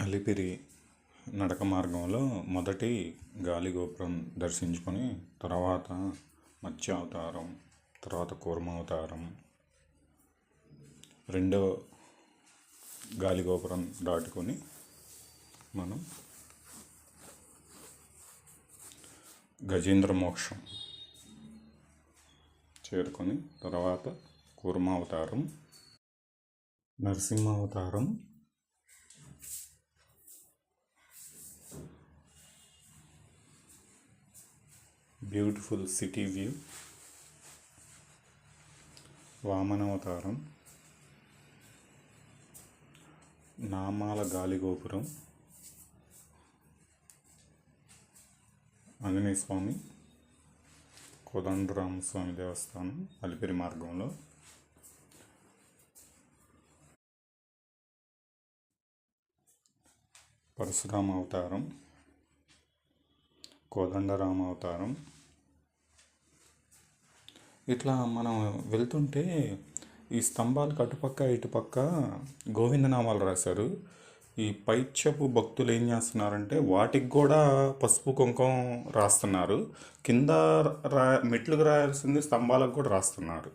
అలిపిరి నడక మార్గంలో మొదటి గాలిగోపురం దర్శించుకొని తర్వాత మత్స్య అవతారం, తర్వాత కూర్మ అవతారం, రెండో గాలిగోపురం దాటుకొని మనం గజేంద్ర మోక్షం చేరుకొని తర్వాత కూర్మ అవతారం, నరసింహ అవతారం, బ్యూటిఫుల్ సిటీ వ్యూ, వామన అవతారం, నామాల గాలిగోపురం, ఆంజనేయ స్వామి, కోదండరామస్వామి దేవస్థానం అలిపిరి మార్గంలో, పరశురామ అవతారం, కోదండరామ అవతారం. ఇట్లా మనం వెళ్తుంటే ఈ స్తంభాలకు అటుపక్క ఇటుపక్క గోవిందనామాలు రాశారు. ఈ పైత్యపు భక్తులు ఏం చేస్తున్నారంటే వాటికి కూడా పసుపు కుంకుమ రాస్తున్నారు. కింద మెట్లుకు రాయాల్సింది స్తంభాలకు కూడా రాస్తున్నారు.